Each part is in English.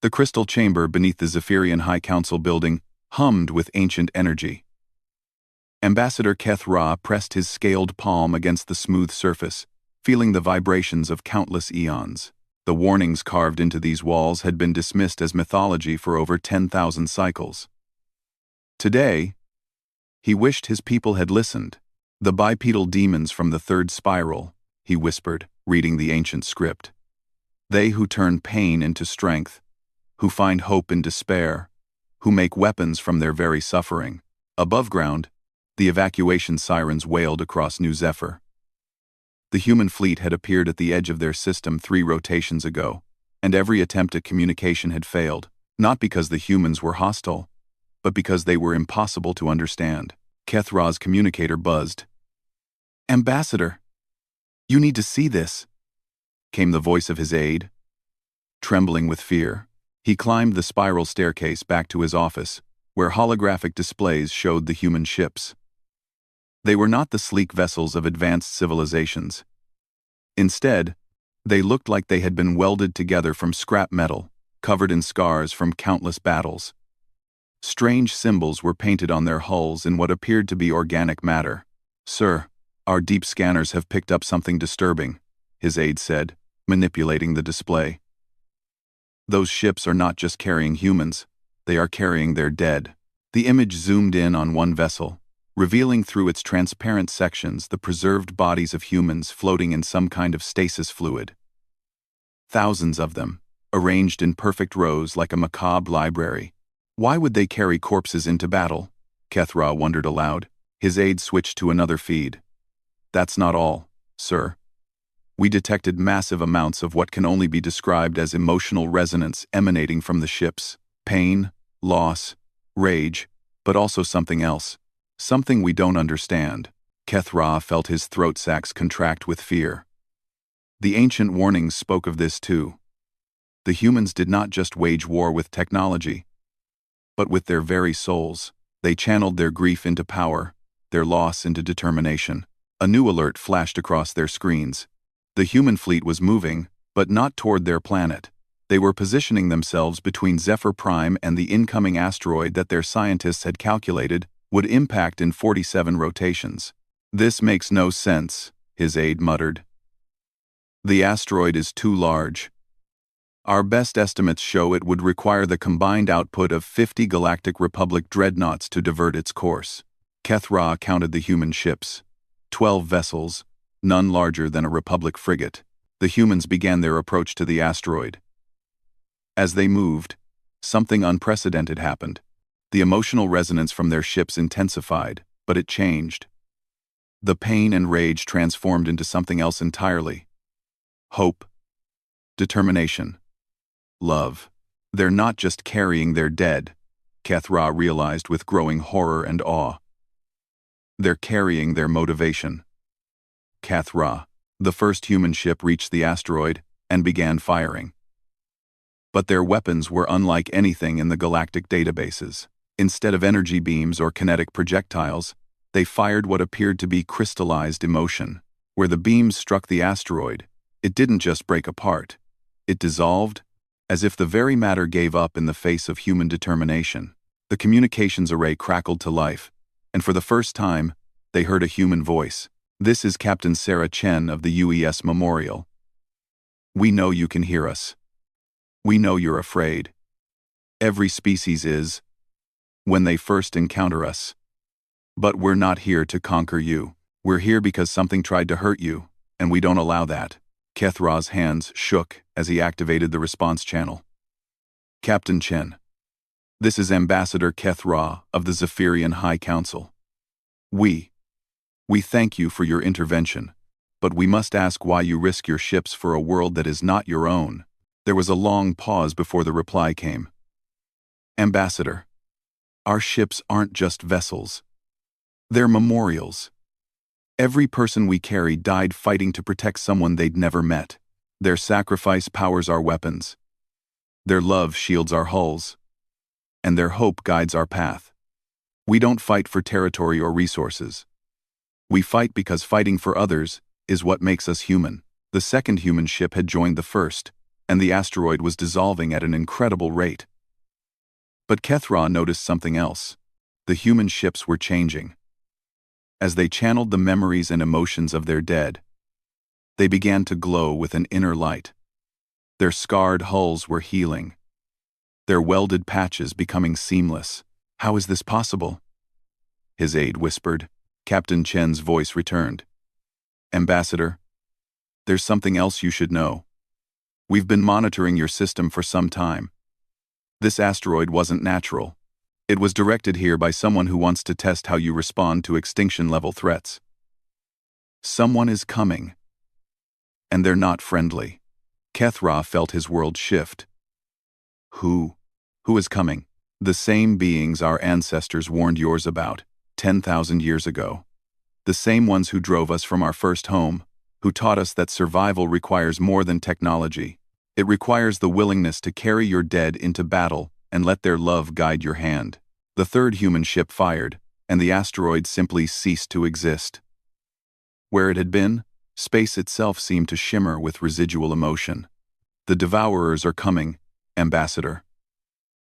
The crystal chamber beneath the Zephyrian High Council building hummed with ancient energy. Ambassador Keth Ra pressed his scaled palm against the smooth surface, feeling the vibrations of countless eons. The warnings carved into these walls had been dismissed as mythology for over 10,000 cycles. Today, he wished his people had listened. The bipedal demons from the third spiral, he whispered, reading the ancient script. They who turn pain into strength, who find hope in despair, who make weapons from their very suffering. Above ground, the evacuation sirens wailed across New Zephyr. The human fleet had appeared at the edge of their system 3 rotations ago, and every attempt at communication had failed, not because the humans were hostile, but because they were impossible to understand. Keth Ra's communicator buzzed. "Ambassador, you need to see this," came the voice of his aide. Trembling with fear, he climbed the spiral staircase back to his office, where holographic displays showed the human ships. They were not the sleek vessels of advanced civilizations. Instead, they looked like they had been welded together from scrap metal, covered in scars from countless battles. Strange symbols were painted on their hulls in what appeared to be organic matter. "Sir, our deep scanners have picked up something disturbing," his aide said, manipulating the display. "Those ships are not just carrying humans, they are carrying their dead." The image zoomed in on one vessel, revealing through its transparent sections the preserved bodies of humans floating in some kind of stasis fluid. Thousands of them, arranged in perfect rows like a macabre library. Why would they carry corpses into battle? Keth Ra wondered aloud. His aide switched to another feed. "That's not all, sir. We detected massive amounts of what can only be described as emotional resonance emanating from the ships. Pain, loss, rage, but also something else. Something we don't understand." Keth Ra felt his throat sacs contract with fear. The ancient warnings spoke of this too. The humans did not just wage war with technology, but with their very souls. They channeled their grief into power, their loss into determination. A new alert flashed across their screens. The human fleet was moving, but not toward their planet. They were positioning themselves between Zephyr Prime and the incoming asteroid that their scientists had calculated would impact in 47 rotations. "This makes no sense," his aide muttered. "The asteroid is too large. Our best estimates show it would require the combined output of 50 Galactic Republic dreadnoughts to divert its course." Keth Ra counted the human ships. 12 vessels, none larger than a Republic frigate. The humans began their approach to the asteroid. As they moved, something unprecedented happened. The emotional resonance from their ships intensified, but it changed. The pain and rage transformed into something else entirely. Hope, determination, love. "They're not just carrying their dead," Keth Ra realized with growing horror and awe. "They're carrying their motivation." Keth Ra, the first human ship, reached the asteroid and began firing. But their weapons were unlike anything in the galactic databases. Instead of energy beams or kinetic projectiles, they fired what appeared to be crystallized emotion. Where the beams struck the asteroid, it didn't just break apart. It dissolved, as if the very matter gave up in the face of human determination. The communications array crackled to life, and for the first time, they heard a human voice. "This is Captain Sarah Chen of the UES Memorial. We know you can hear us. We know you're afraid. Every species is, when they first encounter us. But we're not here to conquer you. We're here because something tried to hurt you, and we don't allow that." Keth Ra's hands shook as he activated the response channel. "Captain Chen, this is Ambassador Keth Ra of the Zephyrian High Council. We thank you for your intervention, but we must ask why you risk your ships for a world that is not your own." There was a long pause before the reply came. "Ambassador, our ships aren't just vessels. They're memorials. Every person we carry died fighting to protect someone they'd never met. Their sacrifice powers our weapons. Their love shields our hulls. And their hope guides our path. We don't fight for territory or resources. We fight because fighting for others is what makes us human." The second human ship had joined the first, and the asteroid was dissolving at an incredible rate. But Kethra noticed something else. The human ships were changing. As they channeled the memories and emotions of their dead, they began to glow with an inner light. Their scarred hulls were healing, their welded patches becoming seamless. "How is this possible?" his aide whispered. Captain Chen's voice returned. "Ambassador, there's something else you should know. We've been monitoring your system for some time. This asteroid wasn't natural. It was directed here by someone who wants to test how you respond to extinction-level threats. Someone is coming, and they're not friendly." Kethra felt his world shift. Who is coming? "The same beings our ancestors warned yours about 10,000 years ago. The same ones who drove us from our first home, who taught us that survival requires more than technology. It requires the willingness to carry your dead into battle and let their love guide your hand." The third human ship fired, and the asteroid simply ceased to exist. Where it had been, space itself seemed to shimmer with residual emotion. "The Devourers are coming, Ambassador.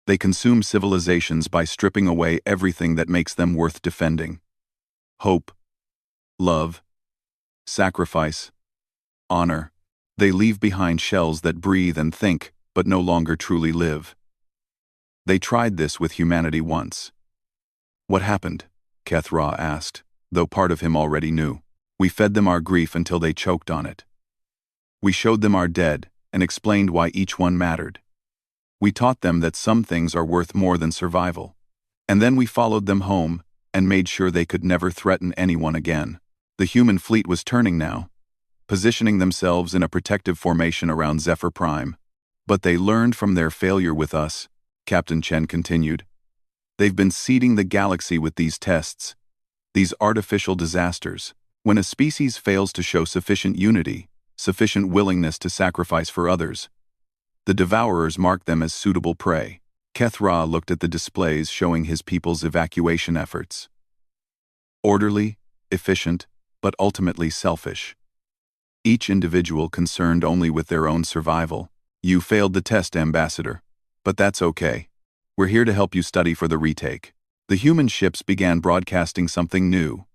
They consume civilizations by stripping away everything that makes them worth defending. Hope, love, sacrifice, honor. They leave behind shells that breathe and think, but no longer truly live. They tried this with humanity once." "What happened?" Kethra asked, though part of him already knew. "We fed them our grief until they choked on it. We showed them our dead and explained why each one mattered. We taught them that some things are worth more than survival. And then we followed them home and made sure they could never threaten anyone again." The human fleet was turning now, positioning themselves in a protective formation around Zephyr Prime. "But they learned from their failure with us," Captain Chen continued. "They've been seeding the galaxy with these tests, these artificial disasters. When a species fails to show sufficient unity, sufficient willingness to sacrifice for others, the Devourers mark them as suitable prey." Kethra looked at the displays showing his people's evacuation efforts. Orderly, efficient, but ultimately selfish. Each individual concerned only with their own survival. "You failed the test, Ambassador. But that's okay. We're here to help you study for the retake." The human ships began broadcasting something new.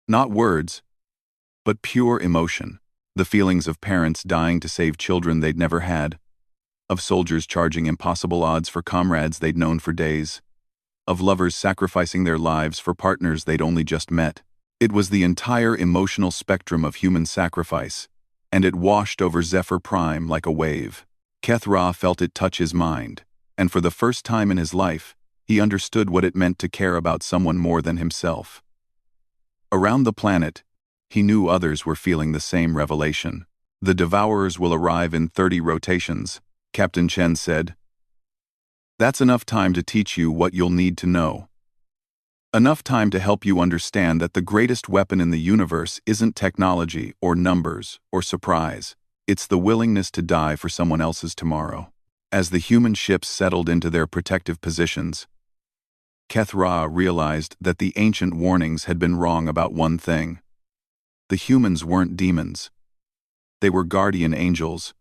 Not words, but pure emotion. The feelings of parents dying to save children they'd never had, of soldiers charging impossible odds for comrades they'd known for days, of lovers sacrificing their lives for partners they'd only just met. It was the entire emotional spectrum of human sacrifice, and it washed over Zephyr Prime like a wave. Kethra felt it touch his mind, and for the first time in his life, he understood what it meant to care about someone more than himself. Around the planet, he knew others were feeling the same revelation. "The Devourers will arrive in 30 rotations, Captain Chen said. "That's enough time to teach you what you'll need to know. Enough time to help you understand that the greatest weapon in the universe isn't technology or numbers or surprise. It's the willingness to die for someone else's tomorrow." As the human ships settled into their protective positions, Kethra realized that the ancient warnings had been wrong about one thing. The humans weren't demons. They were guardian angels,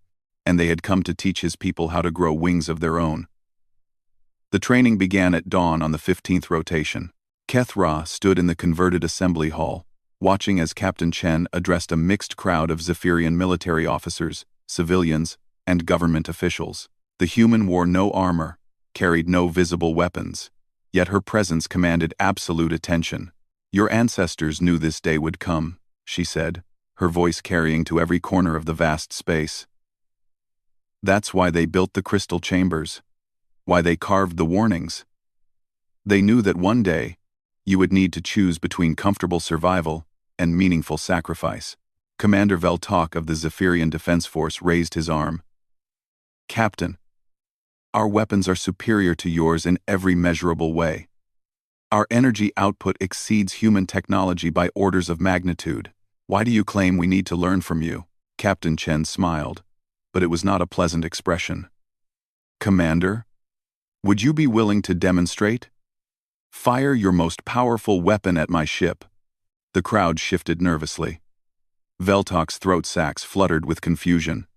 and they had come to teach his people how to grow wings of their own. The training began at dawn on the 15th rotation. Kethra stood in the converted assembly hall, watching as Captain Chen addressed a mixed crowd of Zephyrian military officers, civilians, and government officials. The human wore no armor, carried no visible weapons, yet her presence commanded absolute attention. "Your ancestors knew this day would come," she said, her voice carrying to every corner of the vast space. "That's why they built the crystal chambers, why they carved the warnings. They knew that one day, you would need to choose between comfortable survival and meaningful sacrifice." Commander Veltok of the Zephyrian Defense Force raised his arm. "Captain, our weapons are superior to yours in every measurable way. Our energy output exceeds human technology by orders of magnitude. Why do you claim we need to learn from you?" Captain Chen smiled, but it was not a pleasant expression. "Commander, would you be willing to demonstrate? Fire your most powerful weapon at my ship." The crowd shifted nervously. Veltok's throat sacs fluttered with confusion.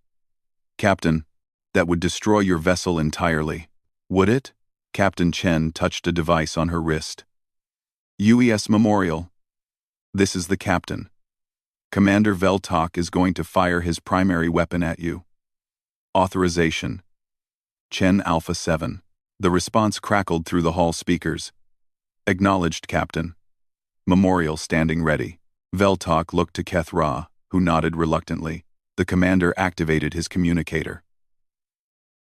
Captain, that would destroy your vessel entirely. Would it? Captain Chen touched a device on her wrist. UES Memorial. This is the captain. Commander Veltok is going to fire his primary weapon at you. Authorization. Chen Alpha 7. The response crackled through the hall speakers. Acknowledged, Captain. Memorial standing ready. Veltok looked to Keth Ra, who nodded reluctantly. The commander activated his communicator.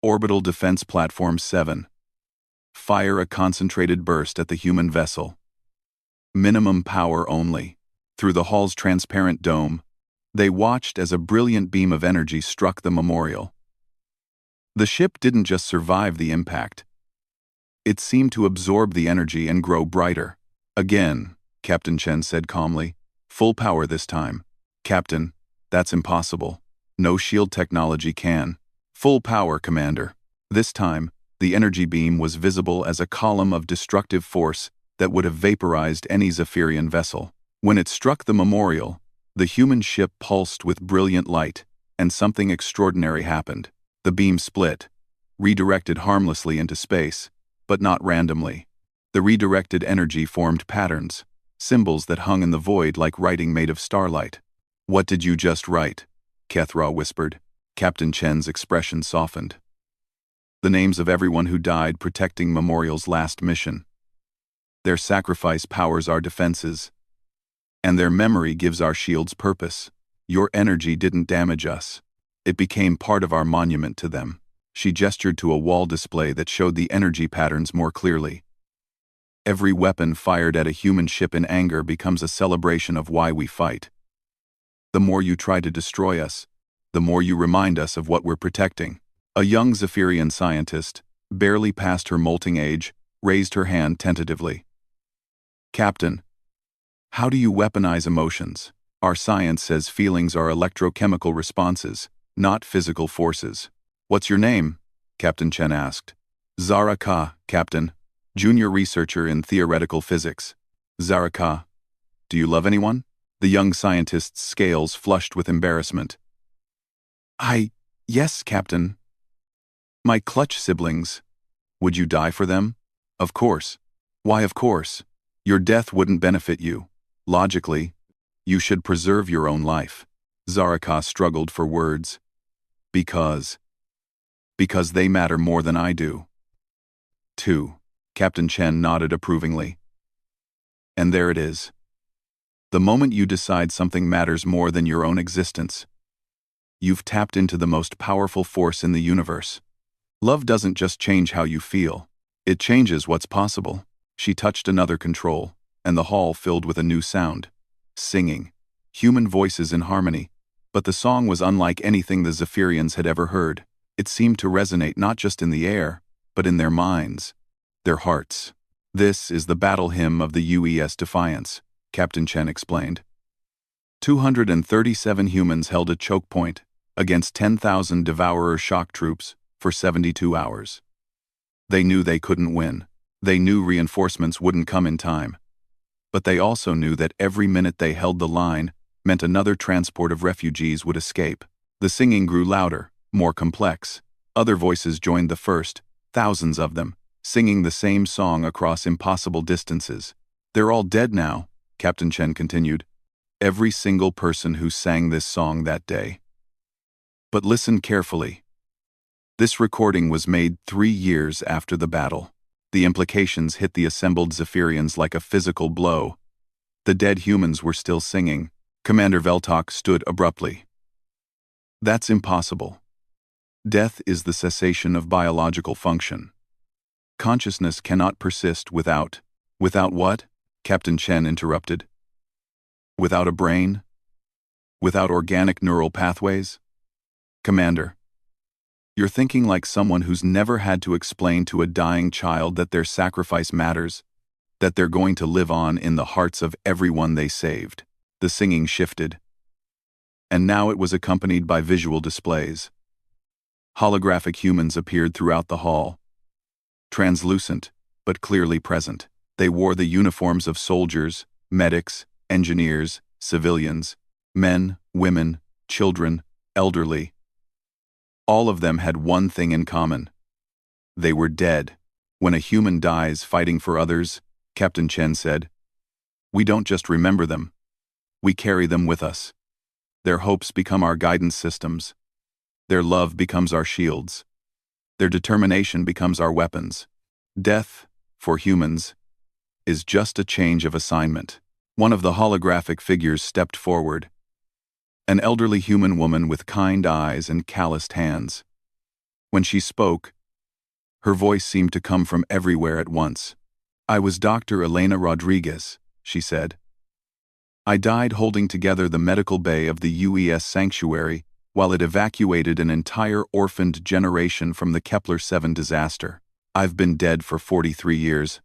Orbital Defense Platform 7. Fire a concentrated burst at the human vessel. Minimum power only. Through the hall's transparent dome, they watched as a brilliant beam of energy struck the memorial. The ship didn't just survive the impact. It seemed to absorb the energy and grow brighter. Again, Captain Chen said calmly. Full power this time. Captain, that's impossible. No shield technology can. Full power, Commander. This time, the energy beam was visible as a column of destructive force that would have vaporized any Zephyrian vessel. When it struck the memorial, the human ship pulsed with brilliant light, and something extraordinary happened. The beam split, redirected harmlessly into space, but not randomly. The redirected energy formed patterns, symbols that hung in the void like writing made of starlight. What did you just write? Kethra whispered. Captain Chen's expression softened. The names of everyone who died protecting Memorial's last mission. Their sacrifice powers our defenses, and their memory gives our shields purpose. Your energy didn't damage us. It became part of our monument to them. She gestured to a wall display that showed the energy patterns more clearly. Every weapon fired at a human ship in anger becomes a celebration of why we fight. The more you try to destroy us, the more you remind us of what we're protecting. A young Zephyrian scientist, barely past her molting age, raised her hand tentatively. Captain, how do you weaponize emotions? Our science says feelings are electrochemical responses, not physical forces. What's your name? Captain Chen asked. Zara Ka, Captain, junior researcher in theoretical physics. Zara Ka, do you love anyone? The young scientist's scales flushed with embarrassment. Yes, Captain. My clutch siblings. Would you die for them? Of course. Why, of course. Your death wouldn't benefit you. Logically, you should preserve your own life. Zaraka struggled for words. Because they matter more than I do. 2. Captain Chen nodded approvingly. And there it is. The moment you decide something matters more than your own existence, you've tapped into the most powerful force in the universe. Love doesn't just change how you feel. It changes what's possible. She touched another control, and the hall filled with a new sound. Singing. Human voices in harmony. But the song was unlike anything the Zephyrians had ever heard. It seemed to resonate not just in the air, but in their minds, their hearts. This is the battle hymn of the UES Defiance, Captain Chen explained. 237 humans held a choke point against 10,000 Devourer shock troops for 72 hours. They knew they couldn't win. They knew reinforcements wouldn't come in time. But they also knew that every minute they held the line meant another transport of refugees would escape. The singing grew louder, more complex. Other voices joined the first, thousands of them, singing the same song across impossible distances. They're all dead now, Captain Chen continued. Every single person who sang this song that day. But listen carefully. This recording was made 3 years after the battle. The implications hit the assembled Zephyrians like a physical blow. The dead humans were still singing. Commander Veltok stood abruptly. That's impossible. Death is the cessation of biological function. Consciousness cannot persist without what? Captain Chen interrupted. Without a brain? Without organic neural pathways? Commander, you're thinking like someone who's never had to explain to a dying child that their sacrifice matters, that they're going to live on in the hearts of everyone they saved. The singing shifted. And now it was accompanied by visual displays. Holographic humans appeared throughout the hall. Translucent, but clearly present. They wore the uniforms of soldiers, medics, engineers, civilians, men, women, children, elderly. All of them had one thing in common. They were dead. When a human dies fighting for others, Captain Chen said, we don't just remember them. We carry them with us. Their hopes become our guidance systems. Their love becomes our shields. Their determination becomes our weapons. Death, for humans, is just a change of assignment. One of the holographic figures stepped forward. An elderly human woman with kind eyes and calloused hands. When she spoke, her voice seemed to come from everywhere at once. I was Dr. Elena Rodriguez, she said. I died holding together the medical bay of the UES sanctuary while it evacuated an entire orphaned generation from the Kepler-7 disaster. I've been dead for 43 years.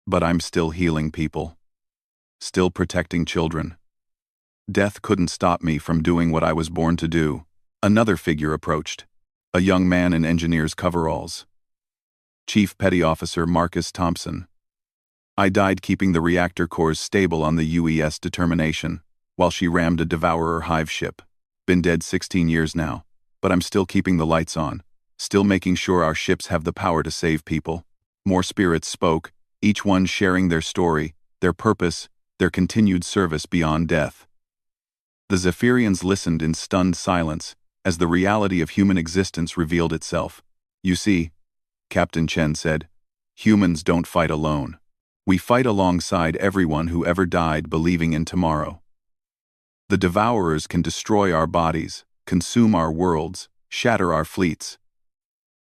But I'm still healing people. Still protecting children. Death couldn't stop me from doing what I was born to do. Another figure approached. A young man in engineer's coveralls. Chief Petty Officer Marcus Thompson. I died keeping the reactor cores stable on the UES Determination, while she rammed a Devourer hive ship. Been dead 16 years now, but I'm still keeping the lights on, still making sure our ships have the power to save people. More spirits spoke, each one sharing their story, their purpose, their continued service beyond death. The Zephyrians listened in stunned silence as the reality of human existence revealed itself. You see, Captain Chen said, humans don't fight alone. We fight alongside everyone who ever died believing in tomorrow. The Devourers can destroy our bodies, consume our worlds, shatter our fleets.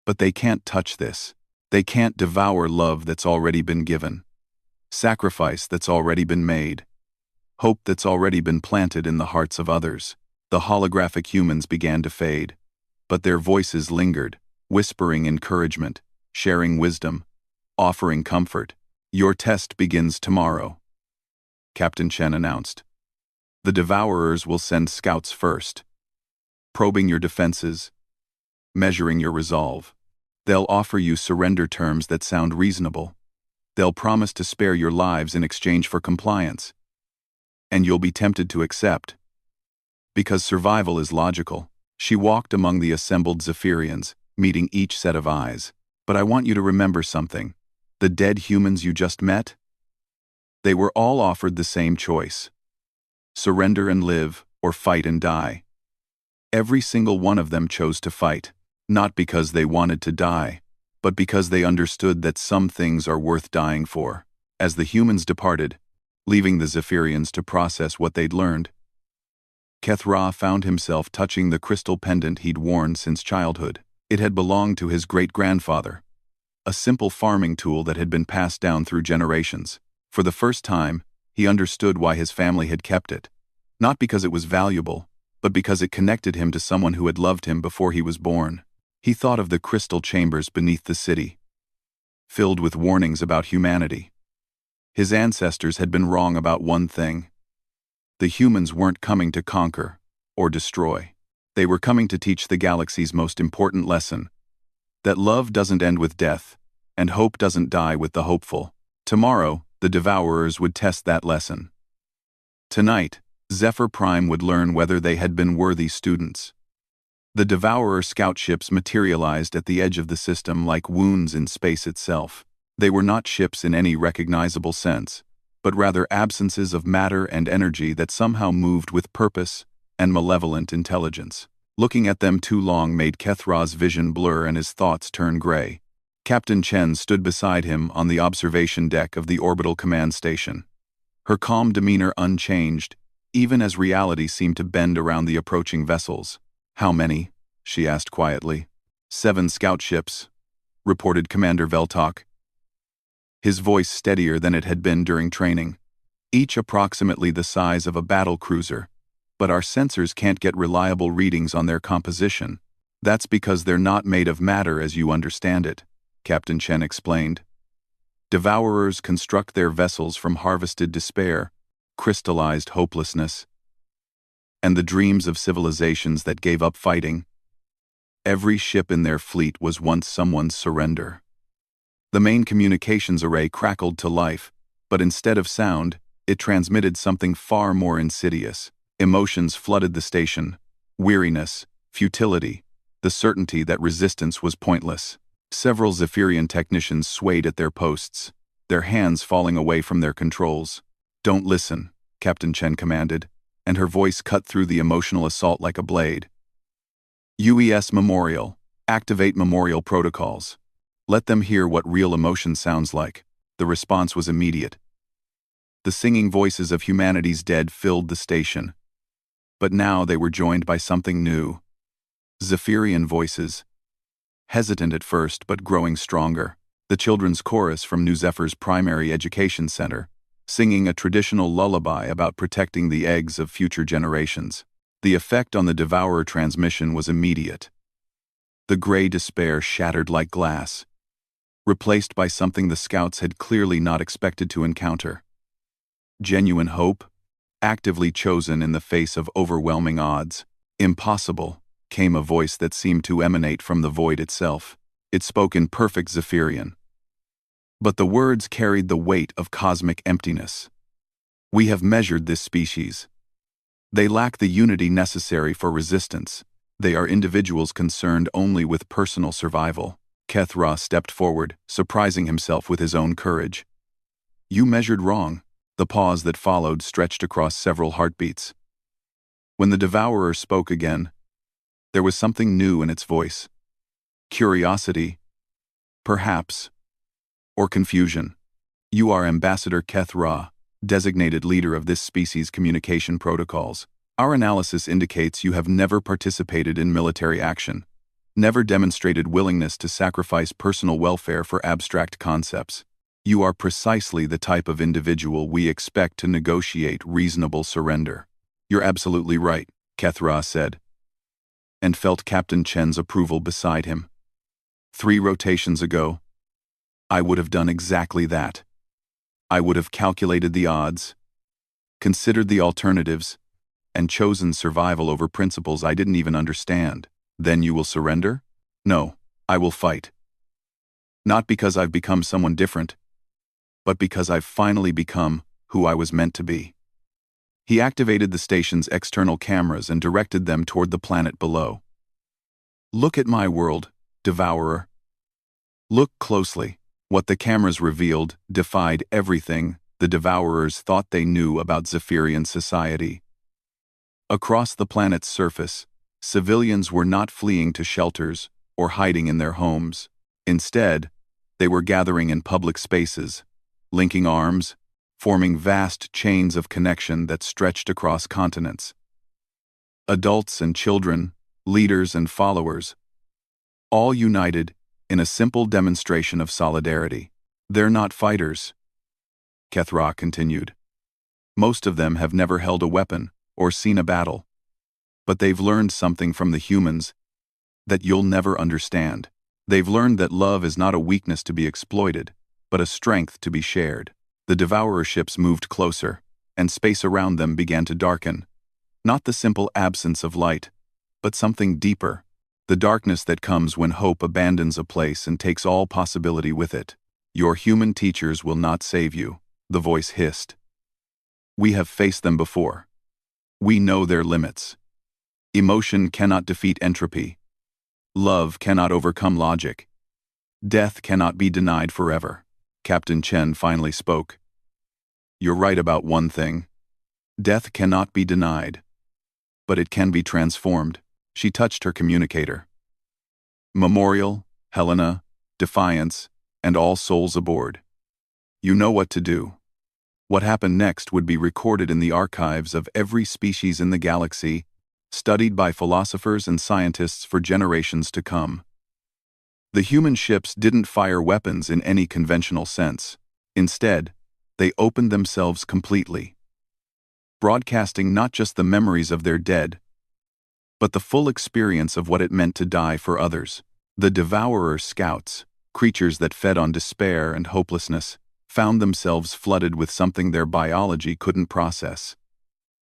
But they can't touch this. They can't devour love that's already been given, sacrifice that's already been made, hope that's already been planted in the hearts of others. The holographic humans began to fade, but their voices lingered, whispering encouragement, sharing wisdom, offering comfort. Your test begins tomorrow, Captain Chen announced. The Devourers will send scouts first, probing your defenses, measuring your resolve. They'll offer you surrender terms that sound reasonable. They'll promise to spare your lives in exchange for compliance. And you'll be tempted to accept. Because survival is logical. She walked among the assembled Zephyrians, meeting each set of eyes. But I want you to remember something. The dead humans you just met? They were all offered the same choice. Surrender and live, or fight and die. Every single one of them chose to fight, not because they wanted to die, but because they understood that some things are worth dying for. As the humans departed, leaving the Zephyrians to process what they'd learned, Kethra found himself touching the crystal pendant he'd worn since childhood. It had belonged to his great-grandfather, a simple farming tool that had been passed down through generations. For the first time, he understood why his family had kept it. Not because it was valuable, but because it connected him to someone who had loved him before he was born. He thought of the crystal chambers beneath the city, filled with warnings about humanity. His ancestors had been wrong about one thing. The humans weren't coming to conquer or destroy. They were coming to teach the galaxy's most important lesson, that love doesn't end with death, and hope doesn't die with the hopeful. Tomorrow, the Devourers would test that lesson. Tonight, Zephyr Prime would learn whether they had been worthy students. The Devourer scout ships materialized at the edge of the system like wounds in space itself. They were not ships in any recognizable sense, but rather absences of matter and energy that somehow moved with purpose and malevolent intelligence. Looking at them too long made Kethra's vision blur and his thoughts turn gray. Captain Chen stood beside him on the observation deck of the orbital command station. Her calm demeanor unchanged, even as reality seemed to bend around the approaching vessels. How many? She asked quietly. 7 scout ships, reported Commander Veltok, his voice steadier than it had been during training. Each approximately the size of a battle cruiser, but our sensors can't get reliable readings on their composition. That's because they're not made of matter as you understand it, Captain Chen explained. Devourers construct their vessels from harvested despair, crystallized hopelessness, and the dreams of civilizations that gave up fighting. Every ship in their fleet was once someone's surrender. The main communications array crackled to life, but instead of sound, it transmitted something far more insidious. Emotions flooded the station: weariness, futility, the certainty that resistance was pointless. Several Zephyrian technicians swayed at their posts, their hands falling away from their controls. "Don't listen," Captain Chen commanded, and her voice cut through the emotional assault like a blade. "UES Memorial. Activate memorial protocols. Let them hear what real emotion sounds like." The response was immediate. The singing voices of humanity's dead filled the station. But now they were joined by something new. Zephyrian voices. Hesitant at first, but growing stronger. The children's chorus from New Zephyr's primary education center, singing a traditional lullaby about protecting the eggs of future generations. The effect on the Devourer transmission was immediate. The gray despair shattered like glass, replaced by something the scouts had clearly not expected to encounter. Genuine hope, actively chosen in the face of overwhelming odds. "Impossible," came a voice that seemed to emanate from the void itself. It spoke in perfect Zephyrian. But the words carried the weight of cosmic emptiness. "We have measured this species. They lack the unity necessary for resistance. They are individuals concerned only with personal survival." Kethra stepped forward, surprising himself with his own courage. "You measured wrong." The pause that followed stretched across several heartbeats. When the Devourer spoke again, there was something new in its voice. Curiosity, perhaps, or confusion. "You are Ambassador Kethra, designated leader of this species' communication protocols. Our analysis indicates you have never participated in military action, never demonstrated willingness to sacrifice personal welfare for abstract concepts. You are precisely the type of individual we expect to negotiate reasonable surrender." "You're absolutely right," Kethra said, and felt Captain Chen's approval beside him. 3 rotations ago, I would have done exactly that. I would have calculated the odds, considered the alternatives, and chosen survival over principles I didn't even understand. "Then you will surrender?" "No, I will fight. Not because I've become someone different, but because I've finally become who I was meant to be." He activated the station's external cameras and directed them toward the planet below. "Look at my world, Devourer. Look closely." What the cameras revealed defied everything the Devourers thought they knew about Zephyrian society. Across the planet's surface, civilians were not fleeing to shelters or hiding in their homes. Instead, they were gathering in public spaces, linking arms, forming vast chains of connection that stretched across continents. Adults and children, leaders and followers, all united in a simple demonstration of solidarity. "They're not fighters," Kethra continued. "Most of them have never held a weapon or seen a battle. But they've learned something from the humans that you'll never understand. They've learned that love is not a weakness to be exploited, but a strength to be shared." The Devourer ships moved closer, and space around them began to darken. Not the simple absence of light, but something deeper. The darkness that comes when hope abandons a place and takes all possibility with it. "Your human teachers will not save you," the voice hissed. "We have faced them before. We know their limits. Emotion cannot defeat entropy. Love cannot overcome logic. Death cannot be denied forever." Captain Chen finally spoke. "You're right about one thing. Death cannot be denied. But it can be transformed." She touched her communicator. "Memorial, Helena, Defiance, and all souls aboard. You know what to do." What happened next would be recorded in the archives of every species in the galaxy, studied by philosophers and scientists for generations to come. The human ships didn't fire weapons in any conventional sense. Instead, they opened themselves completely, broadcasting not just the memories of their dead, but the full experience of what it meant to die for others. The Devourer scouts, creatures that fed on despair and hopelessness, found themselves flooded with something their biology couldn't process.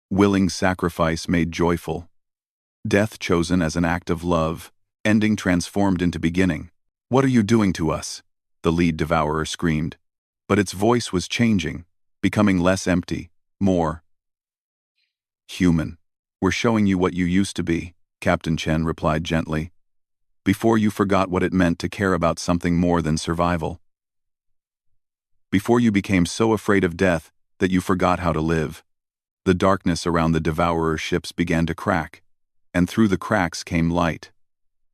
Willing sacrifice made joyful. Death chosen as an act of love, ending transformed into beginning. "What are you doing to us?" the lead Devourer screamed. But its voice was changing, becoming less empty, more human. "We're showing you what you used to be," Captain Chen replied gently. Before you forgot what it meant to care about something more than survival. Before you became so afraid of death that you forgot how to live. The darkness around the Devourer ships began to crack, and through the cracks came light.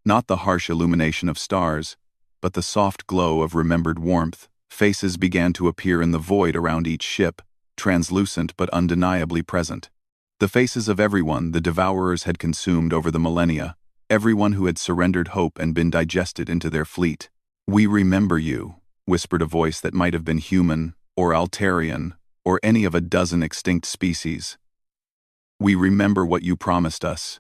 Not the harsh illumination of stars, but the soft glow of remembered warmth. Faces began to appear in the void around each ship, translucent but undeniably present. The faces of everyone the Devourers had consumed over the millennia, everyone who had surrendered hope and been digested into their fleet. "We remember you," whispered a voice that might have been human, or Altarian, or any of a dozen extinct species. "We remember what you promised us.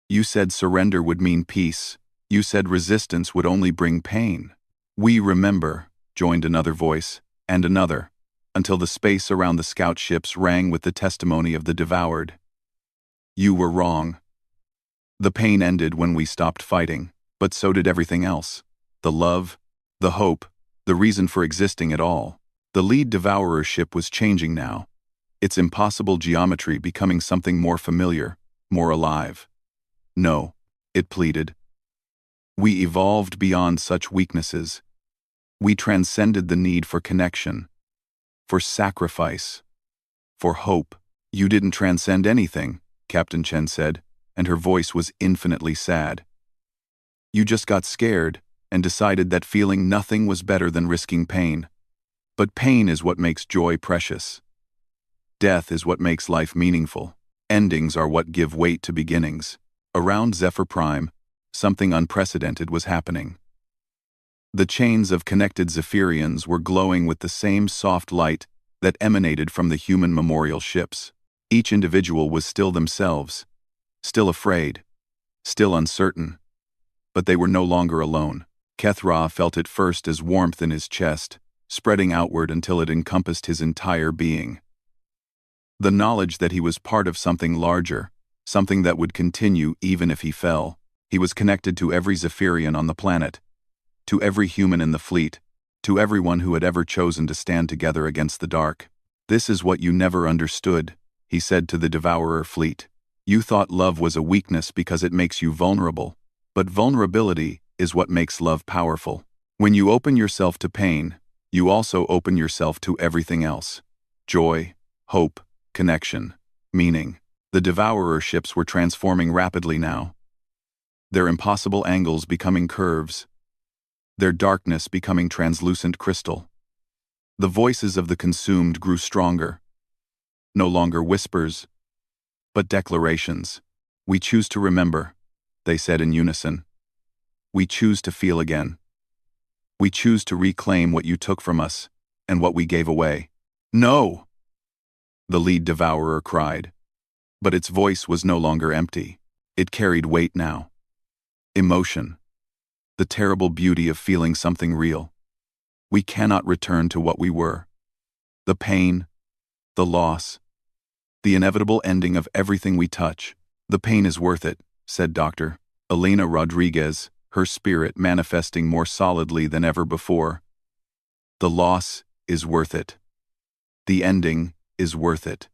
You said surrender would mean peace. You said resistance would only bring pain." "We remember," joined another voice, and another, until the space around the scout ships rang with the testimony of the devoured. "You were wrong. The pain ended when we stopped fighting, but so did everything else. The love, the hope, the reason for existing at all." The lead Devourer ship was changing now, its impossible geometry becoming something more familiar, more alive. "No," it pleaded. "We evolved beyond such weaknesses. We transcended the need for connection, for sacrifice, for hope." "You didn't transcend anything," Captain Chen said, and her voice was infinitely sad. "You just got scared and decided that feeling nothing was better than risking pain. But pain is what makes joy precious. Death is what makes life meaningful. Endings are what give weight to beginnings." Around Zephyr Prime, something unprecedented was happening. The chains of connected Zephyrians were glowing with the same soft light that emanated from the human memorial ships. Each individual was still themselves, still afraid, still uncertain. But they were no longer alone. Kethra felt it first as warmth in his chest, spreading outward until it encompassed his entire being. The knowledge that he was part of something larger, something that would continue even if he fell. He was connected to every Zephyrian on the planet, to every human in the fleet, to everyone who had ever chosen to stand together against the dark. "This is what you never understood," he said to the Devourer fleet. "You thought love was a weakness because it makes you vulnerable, but vulnerability is what makes love powerful. When you open yourself to pain, you also open yourself to everything else. Joy, hope, connection, meaning." The Devourer ships were transforming rapidly now, their impossible angles becoming curves, their darkness becoming translucent crystal. The voices of the consumed grew stronger, no longer whispers, but declarations. "We choose to remember," they said in unison. "We choose to feel again. We choose to reclaim what you took from us and what we gave away." "No!" the lead Devourer cried. But its voice was no longer empty. It carried weight now. Emotion. The terrible beauty of feeling something real. "We cannot return to what we were. The pain, the loss, the inevitable ending of everything we touch. The pain is worth it," said Dr. Elena Rodriguez, her spirit manifesting more solidly than ever before. "The loss is worth it. The ending is worth it.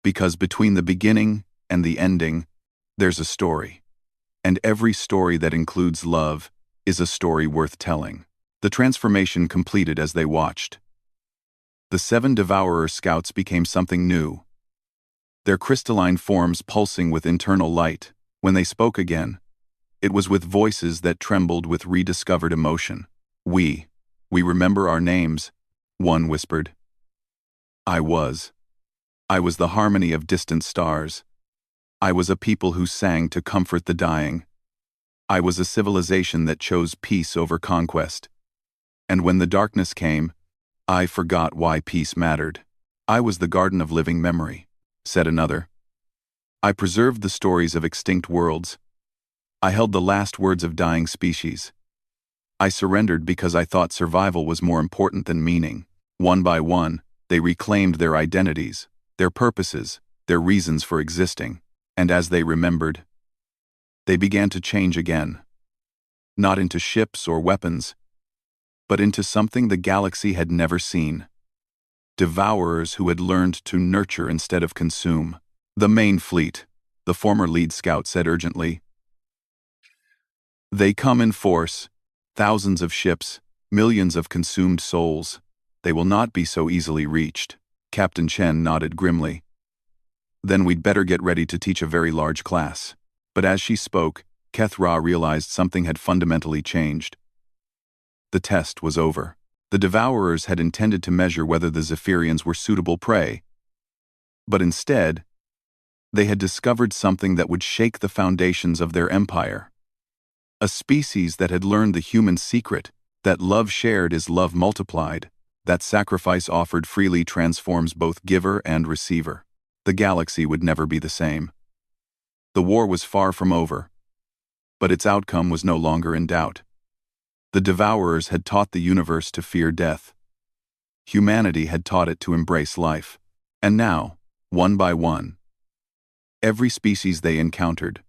Because between the beginning and the ending, there's a story. And every story that includes love is a story worth telling." The transformation completed as they watched. The 7 Devourer scouts became something new, their crystalline forms pulsing with internal light. When they spoke again, it was with voices that trembled with rediscovered emotion. We remember our names," one whispered. I was the harmony of distant stars. I was a people who sang to comfort the dying. I was a civilization that chose peace over conquest. And when the darkness came, I forgot why peace mattered. "I was the garden of living memory," said another. "I preserved the stories of extinct worlds. I held the last words of dying species. I surrendered because I thought survival was more important than meaning." One by one, they reclaimed their identities, their purposes, their reasons for existing. And as they remembered, they began to change again. Not into ships or weapons, but into something the galaxy had never seen. Devourers who had learned to nurture instead of consume. "The main fleet," the former lead scout said urgently. They come in force, thousands of ships, millions of consumed souls. They will not be so easily reached. Captain Chen nodded grimly. Then we'd better get ready to teach a very large class. But as she spoke, Kethra realized something had fundamentally changed. The test was over. The Devourers had intended to measure whether the Zephyrians were suitable prey. But instead, they had discovered something that would shake the foundations of their empire. A species that had learned the human secret, that love shared is love multiplied, that sacrifice offered freely transforms both giver and receiver. The galaxy would never be the same. The war was far from over, but its outcome was no longer in doubt. The Devourers had taught the universe to fear death. Humanity had taught it to embrace life. And now, one by one, every species they encountered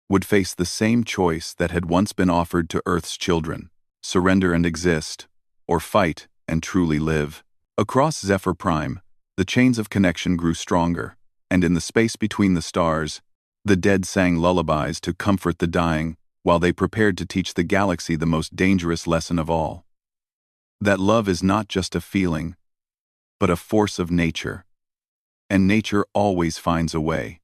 would face the same choice that had once been offered to Earth's children: surrender and exist, or fight and truly live. Across Zephyr Prime, the chains of connection grew stronger, and in the space between the stars, the dead sang lullabies to comfort the dying, while they prepared to teach the galaxy the most dangerous lesson of all. That love is not just a feeling, but a force of nature. And nature always finds a way.